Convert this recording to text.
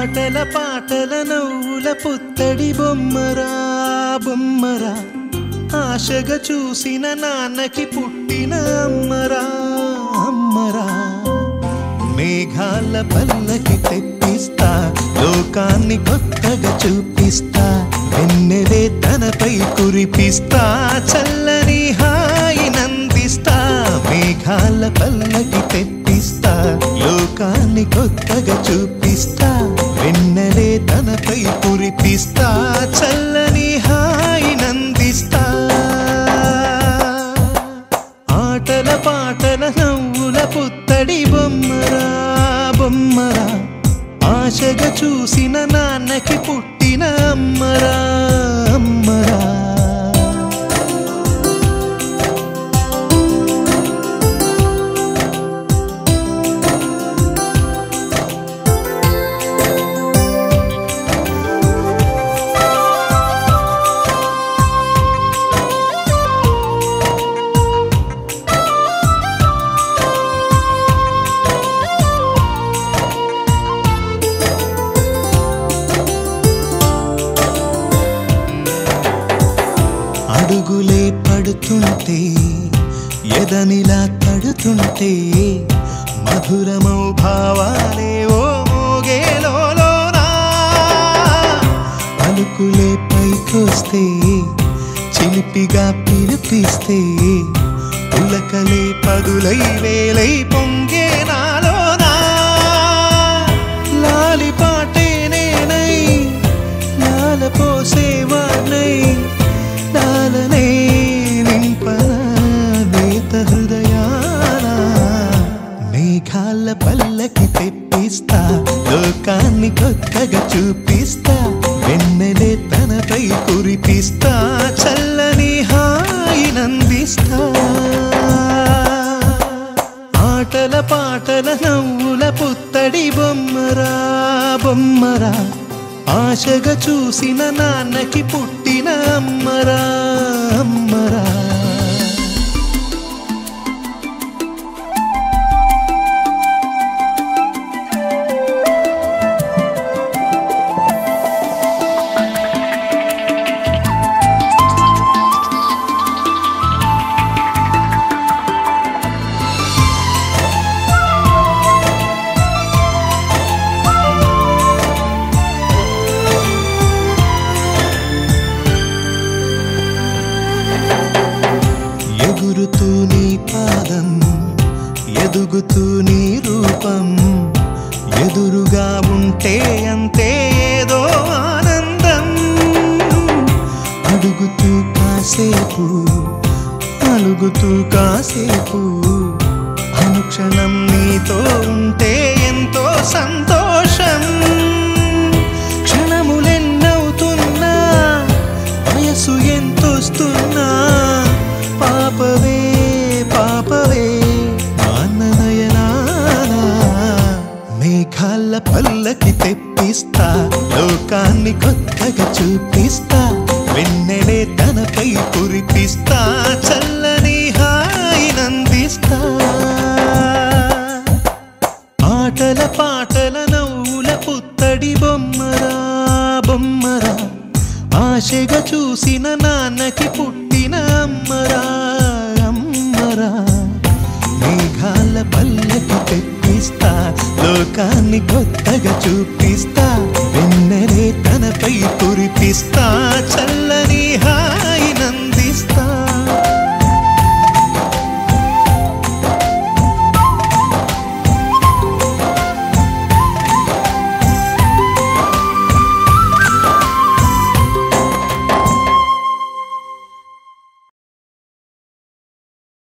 ఆటల పాటల నవ్వుల పుత్తడి బొమ్మరా బొమ్మరా, ఆశగా చూసిన నాన్నకి పుట్టిన అమ్మరా అమ్మరా. మేఘాల పల్లకి తెప్పిస్తా, లోకాన్ని కొత్తగా చూపిస్తా, వెన్నెలే తనపై కురిపిస్తా, చల్లని హాయి నందిస్తా. మేఘాల పల్లకి తెప్పిస్తా, లోకాన్ని కొత్తగా చూపిస్తా, వెన్నెలే తనపై కురిపిస్తా, చల్లని హాయి నందిస్తా. ఆటల పాటల నవ్వుల పుత్తడి బొమ్మరా బొమ్మరా, ఆశగా చూసిన నాన్నకి పుట్టిన అమ్మరా అమ్మరా. అడుగులే పడుతుంటే ఎదనిలా తడుతుంటే, మధురమౌ భావాలే ఓ మోగేలోనా. పలుకులే పైకొస్తే చిలిపిగా పిలిపిస్తే, పులకలే పదులై వేలై పొంగే నాలోనా. లాలి పాటే నేనై లాల పోసేవాణ్ణై, లాలనే నింపన నేత హృదయాన. మేఘాల పల్లకి తెప్పిస్తా, లోకాన్ని కొత్తగా చూపిస్తా, వెన్నెలే తనపై కురిపిస్తా, చల్లని హాయి నందిస్తా. ఆటల పాటల నవ్వుల పుత్తడి బొమ్మరా బొమ్మరా, ఆశగా చూసిన నాన్నకి పుట్టిన అమ్మరా అమ్మరా. ఎగురుతూ నీ పాదం, ఎదుగుతూ నీ రూపం, ఎదురుగా ఉంటే అంతే ఏదో ఆనందం. అడుగుతూ కాసేపు, అలుగుతూ కాసేపు, అనుక్షణం నీతో ఉంటే ఎంతో సంతోషం. క్షణములెన్నవుతున్నా, వయసు ఎంతొస్తున్నా, పాపవే పాపవే నాన్ననయనానా. మేఘాల పల్లకి తెప్పిస్తా, లోకాన్ని కొత్తగా చూపిస్తా, వెన్నెలే తనపై కురిపిస్తా, చల్లని హాయి నందిస్తా. ఆటల పాటల నవ్వుల పుత్తడి బొమ్మరా బొమ్మరా, ఆశగా చూసిన నాన్నకి పుట్టిన అమ్మరా అమ్మరా. మేఘాల పల్లకి తెప్పిస్తా, లోకాన్ని కొత్తగా చూపి